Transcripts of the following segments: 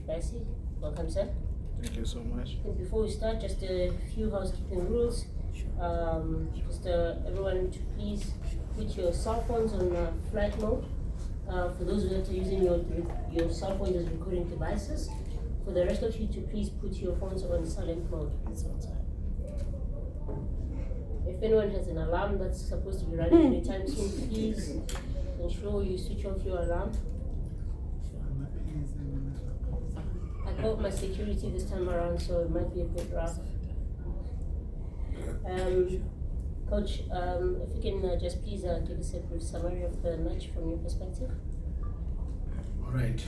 Basie. Welcome, sir. Thank you so much. And before we start, just a few housekeeping rules. Everyone to please put your cell phones on flight mode. For those that are using your cell phones as recording devices. For the rest of you to please put your phones on silent mode. If anyone has an alarm that's supposed to be running anytime soon, please ensure you switch off your alarm. I called my security this time around, so it might be a bit rough. Coach, if you can just please give us a brief summary of the match from your perspective. All right.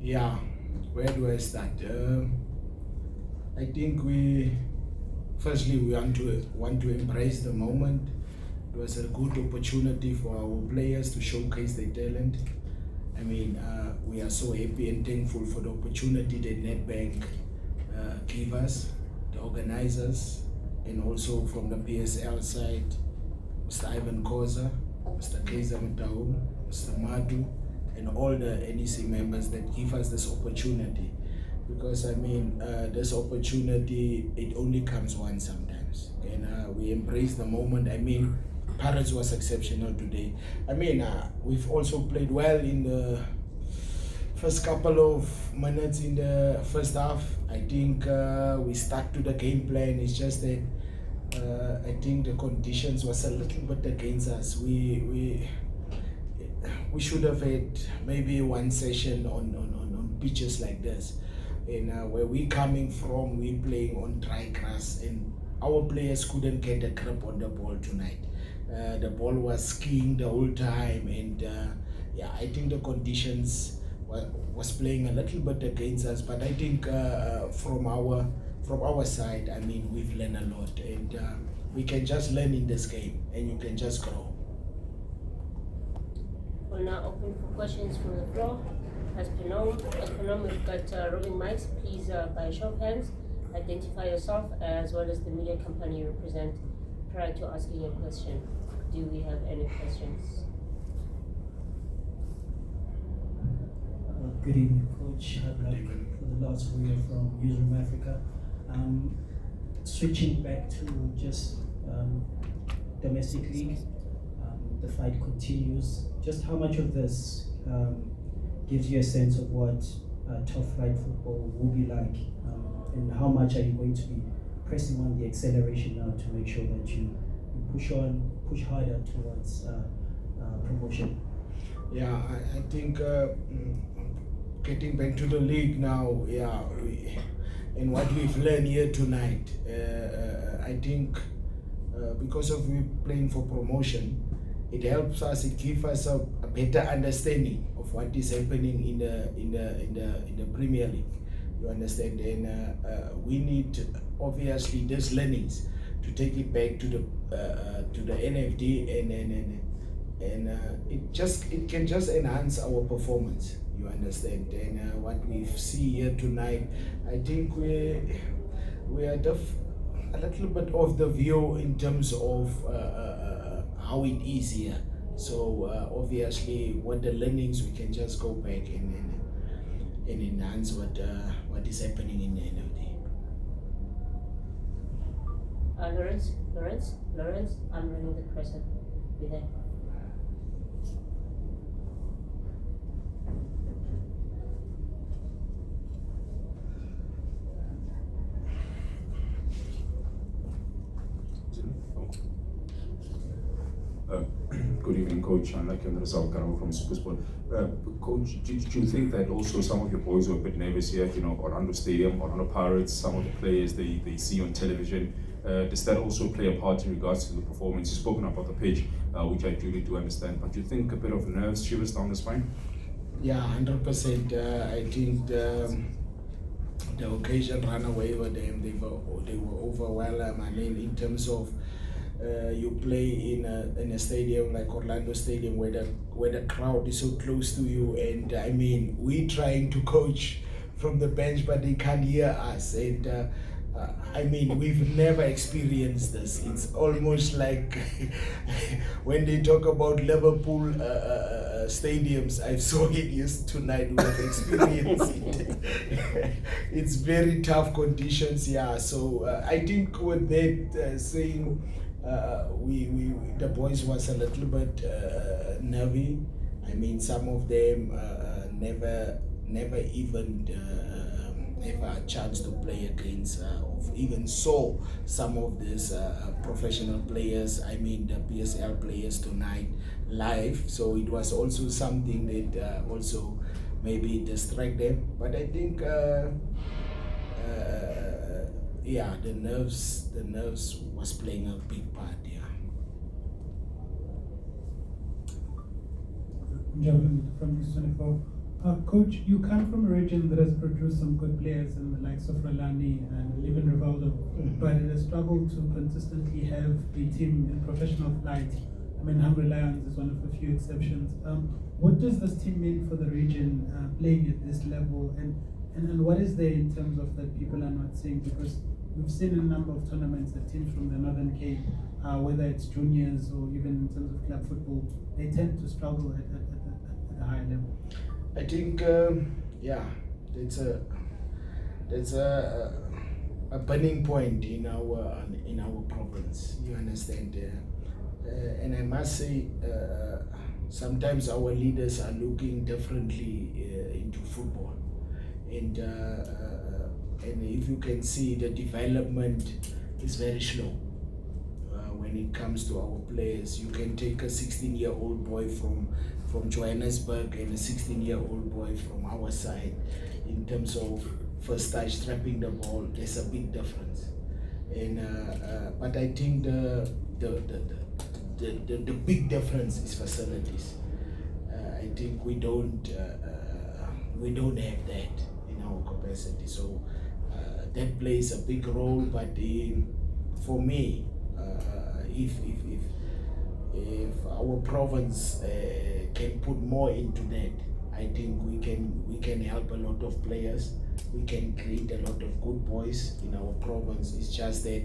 Yeah, where do I start? I think we want to embrace the moment. It was a good opportunity for our players to showcase their talent. I mean, we are so happy and thankful for the opportunity that Nedbank gave us, the organizers, and also from the PSL side, Mr. Ivan Koza, Mr. Kaiser Mutaum, Mr. Madu, and all the NEC members that give us this opportunity. Because I mean, this opportunity, it only comes once sometimes. And we embrace the moment. I mean, Pirates was exceptional today. I mean, we've also played well in the first couple of minutes in the first half. I think we stuck to the game plan. It's just that I think the conditions was a little bit against us. We should have had maybe one session on pitches like this. And where we coming from, we playing on dry grass, and our players couldn't get a grip on the ball tonight. The ball was skiing the whole time, and yeah, I think the conditions was playing a little bit against us. But I think from our side, I mean, we've learned a lot, and we can just learn in this game, and you can just grow. We'll now open for questions from the floor. As per norm, we've got roving mics. Please, by a show of hands, identify yourself as well as the media company you represent prior to asking your question. Do we have any questions? Good evening, Coach. I'd like for the last warrior from Newsroom Africa. Switching back to just domestic league, the fight continues. Just how much of this gives you a sense of what top flight football will be like, and how much are you going to be pressing on the acceleration now to make sure that you push harder towards promotion? Yeah, I think getting back to the league now, yeah, and what we've learned here tonight, I think because of we playing for promotion, it helps us, it gives us a better understanding of what is happening in the Premier League. You understand? And we need obviously these learnings to take it back to the NFD, and it can just enhance our performance. You understand? And what we see here tonight, I think we are a little bit off the view in terms of how it is here. So obviously, what the learnings, we can just go back and enhance what is happening in the NFD. Lawrence, I'm running the cursor. Be there. Good evening, Coach. I'm like Hendry from Supersport. Coach, do you think that also some of your boys were a bit nervous here, Orlando Stadium, Orlando Pirates, some of the players they see on television? Does that also play a part in regards to the performance? You've spoken about the pitch, which I really do understand, but do you think a bit of nerves, shivers down the spine? Yeah, 100%. I think the occasion ran away with them. They were overwhelmed. I mean, in terms of you play in a stadium like Orlando Stadium where the crowd is so close to you, and I mean, we trying to coach from the bench, but they can't hear us, and I mean, we've never experienced this. It's almost like when they talk about Liverpool stadiums I've saw it used tonight. We have experienced it. It's very tough conditions, yeah. So I think with that saying, we the boys was a little bit nervy. I mean, some of them never even have a chance to play against or even saw some of these professional players, I mean the PSL players tonight live. So it was also something that also maybe distract them. But I think yeah, the nerves was playing a big part, yeah. Gentlemen from News 24. Coach, you come from a region that has produced some good players in the likes of Rolani and even Rivaldo, but it has struggled to consistently have a team in professional flight. I mean, Hendry Lions is one of a few exceptions. What does this team mean for the region playing at this level, and what is there in terms of that people are not seeing? Because we've seen in a number of tournaments that teams from the Northern Cape, whether it's juniors or even in terms of club football, they tend to struggle at a high level. I think yeah, that's a burning point in our province. You understand, and I must say, sometimes our leaders are looking differently into football, and if you can see, the development is very slow. When it comes to our players, you can take a 16-year-old boy from Johannesburg and a 16-year-old boy from our side. In terms of first touch, trapping the ball, there's a big difference. And but I think the big difference is facilities. I think we don't have that in our capacity. So that plays a big role. But for me, if our province can put more into that, I think we can help a lot of players. We can create a lot of good boys in our province. It's just that,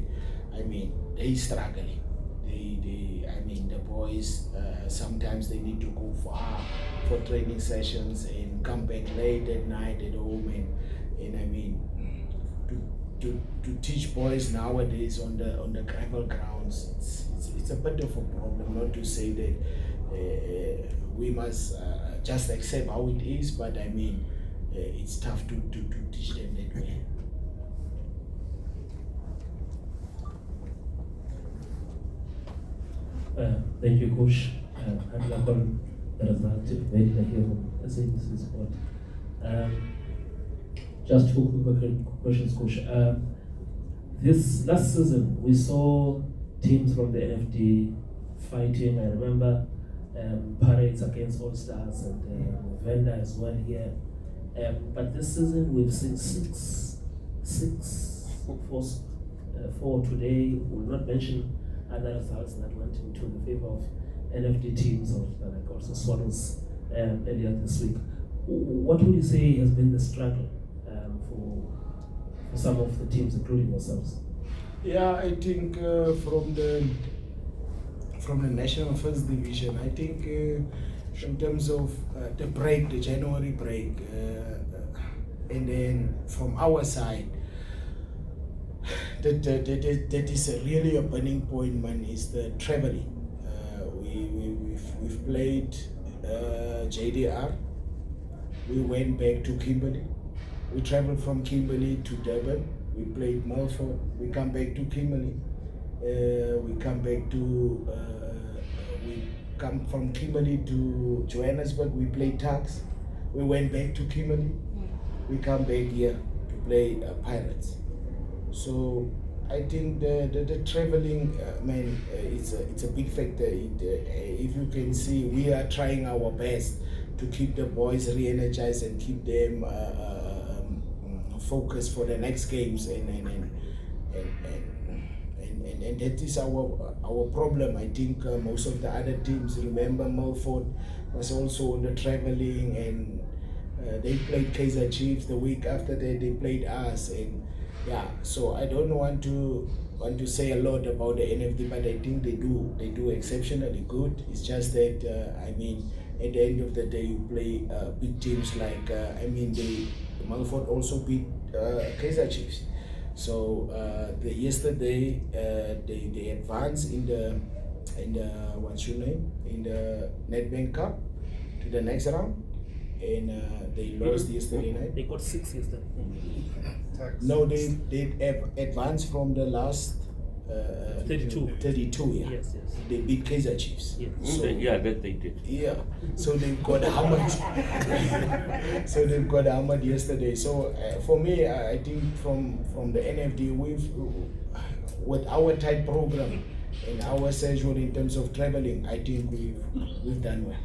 I mean, they struggling. I mean, the boys sometimes they need to go far for training sessions and come back late at night at home, and I mean, to teach boys nowadays on the gravel grounds, it's a bit of a problem. Not to say that we must just accept how it is, but I mean, it's tough to teach them that way. Thank you, Coach. I'd like on the result made here from SABC Sport. Just two quick questions, Coach. This last season, we saw teams from the NFD fighting. I remember parades against All Stars and Venda as well here. But this season, we've seen four today. We'll not mention other results that went into the favor of NFD teams, or like also Swallows earlier this week. What would you say has been the struggle for some of the teams, including yourselves? Yeah, I think from the National First Division, I think in terms of the break, the January break, and then from our side, that is really a burning point, man, is the traveling. We've played JDR. We went back to Kimberley. We traveled from Kimberley to Durban. We played Melfort. We come back to Kimberley. We come from Kimberley to Johannesburg. We played Tuks. We went back to Kimberley. We come back here to play Pirates. So I think the traveling, man, it's a big factor. If you can see, we are trying our best to keep the boys re-energized and keep them focused for the next games, and that is our problem. I think most of the other teams, remember Melfort was also on the traveling, and they played Kaizer Chiefs. The week after that they played us, and yeah, so I don't want to say a lot about the NFD, but I think they do exceptionally good. It's just that I mean, at the end of the day, you play big teams like the Malford also beat Kaizer Chiefs. So yesterday they advanced in the what's your name, in the Nedbank Cup to the next round, and they lost yesterday night. They got 6 yesterday. No, they advanced from the last 32. 32, yeah. Yes. They beat Kaizer Chiefs. Yes. So, Yeah, that they did. yeah, so they've got hammered. So they've got hammered yesterday. So for me, I think from the NFD, with our tight program and our schedule in terms of traveling, I think we've done well.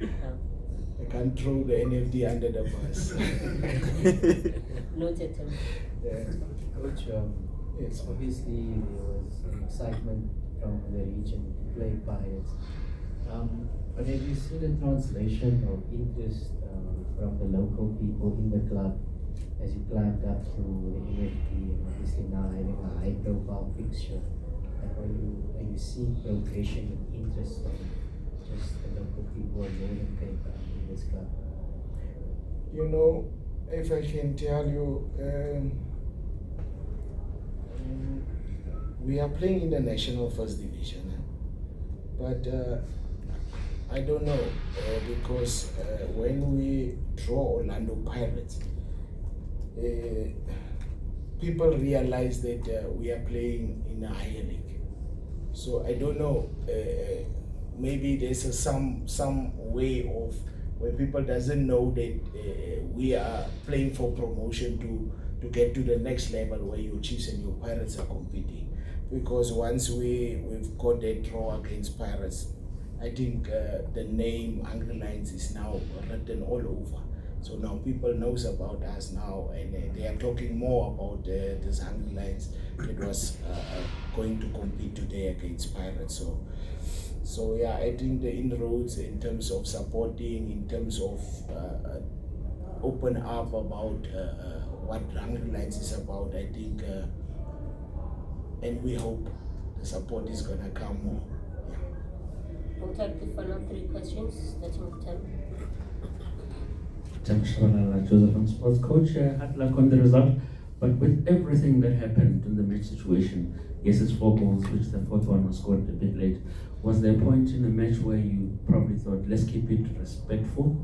I can't throw the NFD under the bus. Noted. Yeah. Coach, Yes. obviously there was some excitement from the region to play Pirates. But have you seen a translation of interest from the local people in the club as you climbed up through the NFD and obviously now having a high profile fixture? Like are you seeing progression and interest from just the local people in Northern Cape in this club? You know, if I can tell you, we are playing in the national first division, but I don't know because when we draw Orlando Pirates, people realize that we are playing in a higher league. So I don't know. Maybe there's some way of where people doesn't know that we are playing for promotion to get to the next level where your Chiefs and your Pirates are competing. Because once we've got that draw against Pirates, I think the name Hungry Lions is now written all over. So now people knows about us now, and they are talking more about this Hungry Lions that was going to compete today against Pirates. So yeah, I think the inroads in terms of supporting, in terms of open up about what Hungry Lions is about, I think, and we hope the support is gonna come more. Yeah. We'll take the final 3 questions, starting with Tim. Joseph on Sports Coach, had luck on the result, but with everything that happened in the match situation, yes, it's 4 goals, which the 4th one was scored a bit late. Was there a point in the match where you probably thought, let's keep it respectful,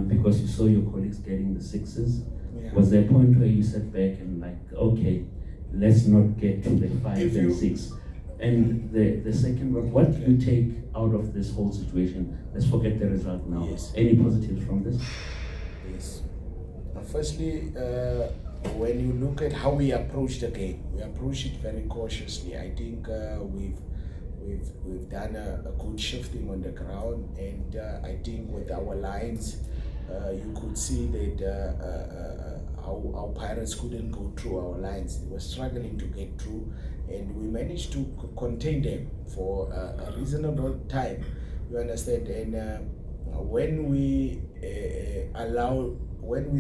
because you saw your colleagues getting the 6s? Yeah. Was there a point where you sat back and like, okay, let's not get to the 5 and 6? And the second one, what do you take out of this whole situation? Let's forget the result now. Yes. Any positives from this? Yes. Firstly, when you look at how we approach the game, we approach it very cautiously. I think we've done a good shifting on the ground, and I think with our lines, you could see that our Pirates couldn't go through our lines. They were struggling to get through, and we managed to contain them for a reasonable time. You understand? And when we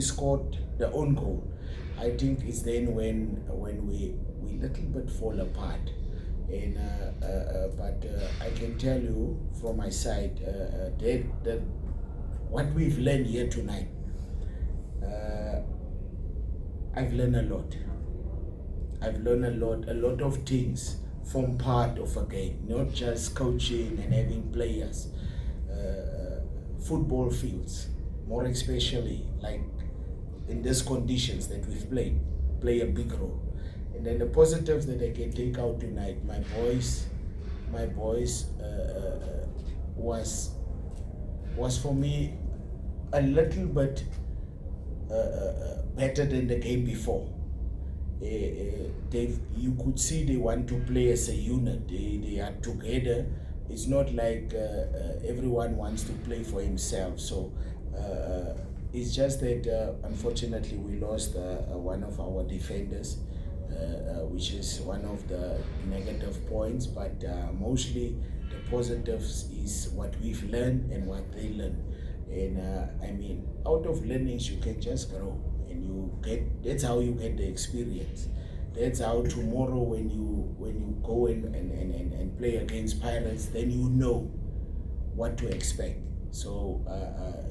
scored the own goal, I think it's then when we little bit fall apart. And but I can tell you from my side that what we've learned here tonight, I've learned a lot. I've learned a lot of things from part of a game, not just coaching and having players. Football fields, more especially like in these conditions that we've played, play a big role. And then the positives that I can take out tonight, my boys was for me a little bit better than the game before. You could see they want to play as a unit. They are together. It's not like everyone wants to play for himself. So it's just that unfortunately we lost one of our defenders, which is one of the negative points. But mostly the positives is what we've learned and what they learned. And I mean, out of learnings you can just grow, and that's how you get the experience. That's how tomorrow when you go and play against Pirates, then you know what to expect. So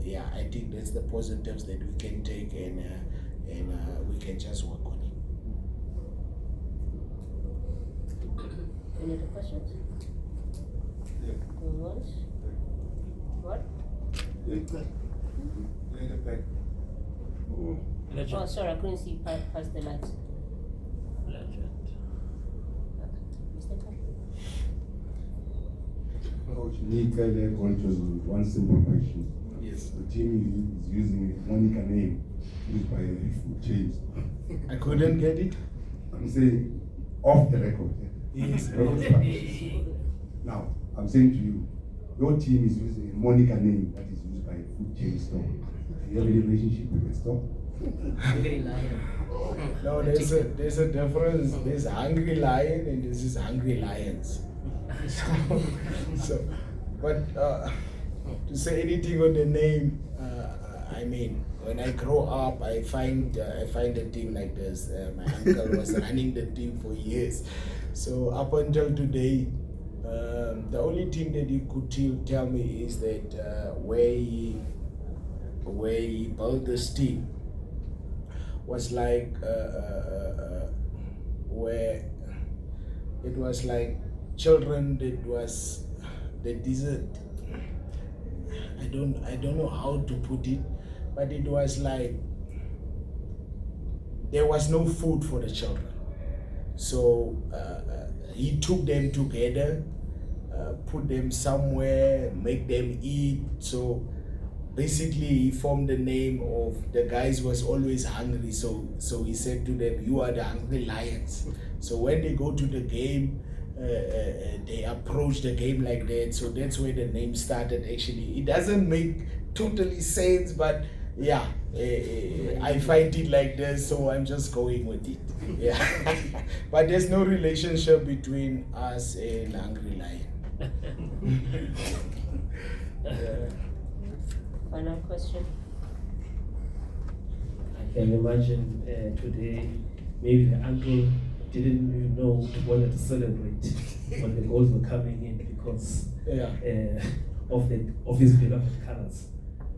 yeah, I think that's the positives that we can take, and we can just work on it. Any other questions? Yeah. Going once? What? Oh, Legend. sorry, I couldn't see past the lights. Legend. Mr. Paul? Coach Nick, I want just one simple question. Yes. The team is using Monica name used by food chains. I couldn't get it. I'm saying off the record. Yes. Now, I'm saying to you, your team is using a Monica name that is used by a food chain store. Do you have any relationship with the store? No, there's a difference. There's Hungry Lion and this is Hungry Lions. So, but to say anything on the name, I mean, when I grow up, I find a team like this. My uncle was running the team for years. So up until today, the only thing that he could tell me is that where he built this team was like where it was like children that desert. I don't know how to put it, but it was like there was no food for the children. So he took them together, put them somewhere, make them eat. So basically he formed the name of the guys was always hungry. So he said to them, "You are the Hungry Lions." So when they go to the game, they approach the game like that. So that's where the name started. Actually, it doesn't make totally sense, but yeah, I find it like this, so I'm just going with it. Yeah, but there's no relationship between us and Hungry Lion. Final question. I can imagine today, maybe the uncle didn't even know whether to celebrate when the goals were coming in because of his beloved colors.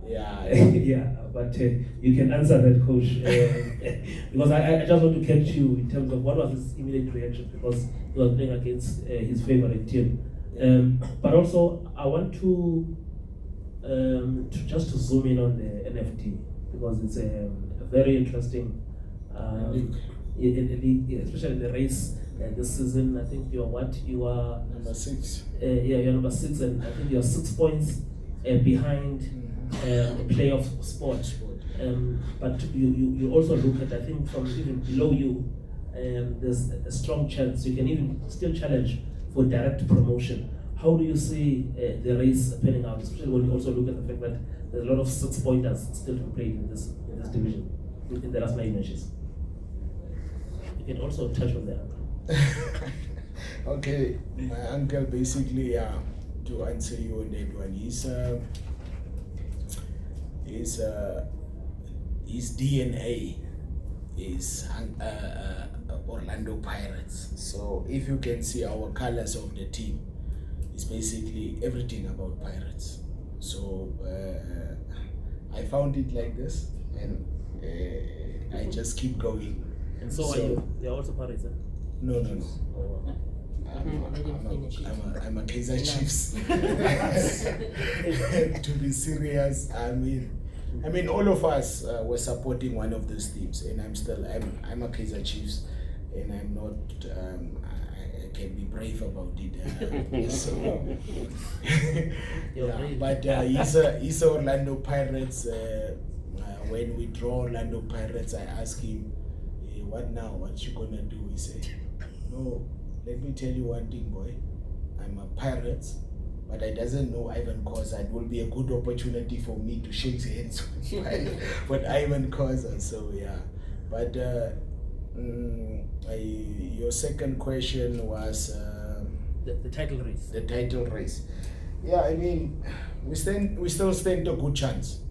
Yeah. Yeah, but you can answer that, coach, because I just want to catch you in terms of what was his immediate reaction because he was playing against his favorite team. But also, I want to just to zoom in on the NFT because it's a very interesting, especially in the race this season. I think you are number 6. You're number 6, and I think you're 6 points behind the playoff spot. But you also look at, I think, from even below you, there's a strong chance you can even still challenge for direct promotion. How do you see the race panning out, especially when you also look at the fact that there's a lot of 6-pointers still to be played in this division, in the last 9 matches? You can also touch on that. Okay, my uncle basically, to answer you on that one, his DNA is Orlando Pirates. So if you can see our colors of the team, it's basically everything about Pirates. So I found it like this, and I just keep going. And so are you? They're also Pirates, eh? No. Oh. I'm a Kaizer Chiefs. To be serious, I mean, all of us were supporting one of those teams, and I'm a Kaizer Chiefs, and I'm not. I can be brave about it. So, yeah, but he's a Orlando Pirates. When we draw Orlando Pirates, I ask him, hey, "What now? What you gonna do?" He said, "No. Let me tell you one thing, boy. I'm a pirate, but I doesn't know Ivan Khoza. It will be a good opportunity for me to shake hands with Ivan Khoza." So yeah, but your second question was the title race. The title race. Yeah, I mean, we still stand a good chance.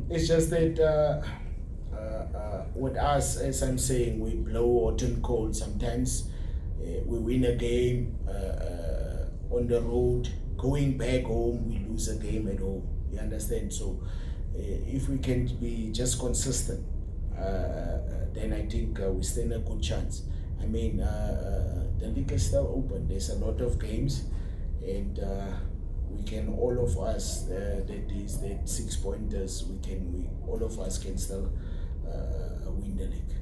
It's just that with us, as I'm saying, we blow hot and cold sometimes. We win a game on the road, going back home, we lose a game at home. You understand? So if we can be just consistent, then I think we stand a good chance. I mean, the league is still open. There's a lot of games, and we can, all of us, that 6 pointers, all of us can still win the league.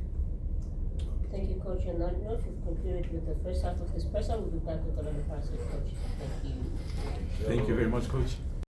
Thank you, Coach. And on that note, we've concluded with the first half of this press. We'll be back with another process, Coach. Thank you. Thank you very much, Coach.